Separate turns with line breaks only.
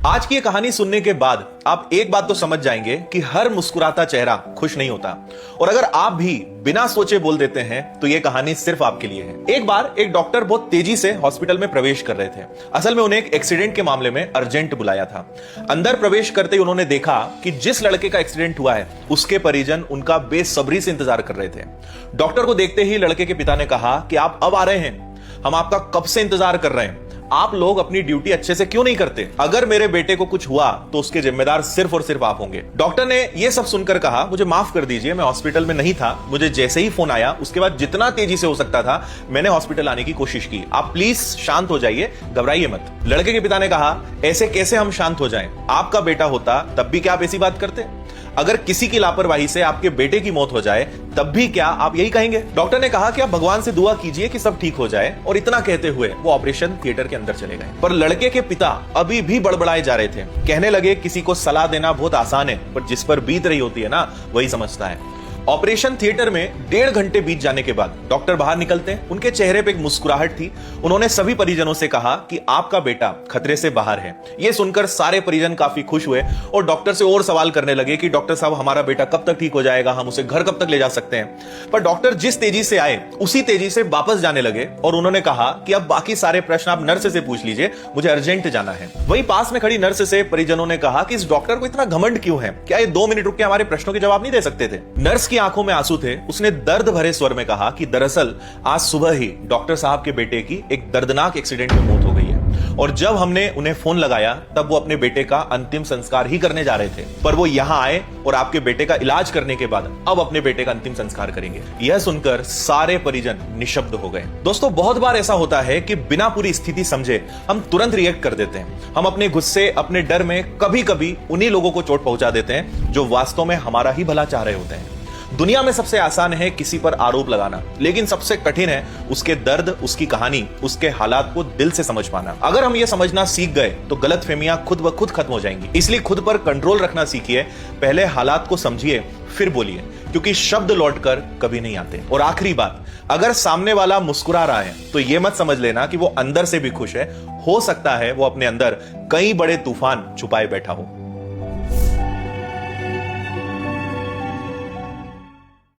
आज की ये कहानी सुनने के बाद आप एक बात तो समझ जाएंगे कि हर मुस्कुराता चेहरा खुश नहीं होता। और अगर आप भी बिना सोचे बोल देते हैं तो ये कहानी सिर्फ आपके लिए है। एक बार एक डॉक्टर बहुत तेजी से हॉस्पिटल में प्रवेश कर रहे थे। असल में उन्हें एक एक्सीडेंट के मामले में अर्जेंट बुलाया था। अंदर प्रवेश करते ही उन्होंने देखा कि जिस लड़के का एक्सीडेंट हुआ है उसके परिजन उनका बेसब्री से इंतजार कर रहे थे। डॉक्टर को देखते ही लड़के के पिता ने कहा कि आप अब आ रहे हैं, हम आपका कब से इंतजार कर रहे हैं। आप लोग अपनी ड्यूटी अच्छे से क्यों नहीं करते? अगर मेरे बेटे को कुछ हुआ तो उसके जिम्मेदार सिर्फ और सिर्फ आप होंगे। डॉक्टर ने यह सब सुनकर कहा, मुझे माफ कर दीजिए, मैं हॉस्पिटल में नहीं था। मुझे जैसे ही फोन आया उसके बाद जितना तेजी से हो सकता था मैंने हॉस्पिटल आने की कोशिश की। आप प्लीज शांत हो जाइए, घबराइए मत। लड़के के पिता ने कहा, ऐसे कैसे हम शांत हो जाएं? आपका बेटा होता तब भी क्या आप ऐसी बात करते? अगर किसी की लापरवाही से आपके बेटे की मौत हो जाए तब भी क्या आप यही कहेंगे? डॉक्टर ने कहा कि आप भगवान से दुआ कीजिए कि सब ठीक हो जाए। और इतना कहते हुए वो ऑपरेशन थिएटर के अंदर चले गए। पर लड़के के पिता अभी भी बड़बड़ाए जा रहे थे। कहने लगे, किसी को सलाह देना बहुत आसान है पर जिस पर बीत रही होती है ना, वही समझता है। ऑपरेशन थिएटर में 1.5 घंटे बीत जाने के बाद डॉक्टर बाहर निकलते हैं। उनके चेहरे पे एक मुस्कुराहट थी। उन्होंने सभी परिजनों से कहा कि आपका बेटा खतरे से बाहर है। यह सुनकर सारे परिजन काफी खुश हुए और डॉक्टर से और सवाल करने लगे कि डॉक्टर साहब, हमारा बेटा कब तक ठीक हो जाएगा, हम उसे घर कब तक ले जा सकते हैं। पर डॉक्टर जिस तेजी से आए उसी तेजी से वापस जाने लगे और उन्होंने कहा कि अब बाकी सारे प्रश्न आप नर्स से पूछ लीजिए, मुझे अर्जेंट जाना है। वही पास में खड़ी नर्स से परिजनों ने कहा कि इस डॉक्टर को इतना घमंड क्यों है? क्या ये 2 मिनट रुक के हमारे प्रश्नों के जवाब नहीं दे सकते थे? नर्स की आंखों में आंसू थे। उसने दर्द भरे स्वर में कहा कि दरअसल आज सुबह ही डॉक्टर साहब के बेटे की एक दर्दनाक एक्सीडेंट में मौत हो गई है और जब हमने उन्हें फोन लगाया तब वो अपने बेटे का अंतिम संस्कार ही करने जा रहे थे। पर वो यहां आए और आपके बेटे का इलाज करने के बाद अब अपने बेटे का अंतिम संस्कार करेंगे। यह सुनकर सारे परिजन निशब्द हो गए। दोस्तों, बहुत बार ऐसा होता है कि बिना पूरी स्थिति समझे हम तुरंत रिएक्ट कर देते हैं। हम अपने गुस्से, अपने डर में कभी कभी उन्हीं लोगों को चोट पहुंचा देते हैं जो वास्तव में हमारा ही भला चाह रहे होते हैं। दुनिया में सबसे आसान है किसी पर आरोप लगाना, लेकिन सबसे कठिन है उसके दर्द, उसकी कहानी, उसके हालात को दिल से समझ पाना। अगर हम ये समझना सीख गए तो गलतफहमियां खुद ब खुद खत्म हो जाएंगी। इसलिए खुद पर कंट्रोल रखना सीखिए। पहले हालात को समझिए फिर बोलिए, क्योंकि शब्द लौटकर कभी नहीं आते। और आखिरी बात, अगर सामने वाला मुस्कुरा रहा है तो यह मत समझ लेना कि वो अंदर से भी खुश है। हो सकता है वो अपने अंदर कई बड़े तूफान छुपाए बैठा हो।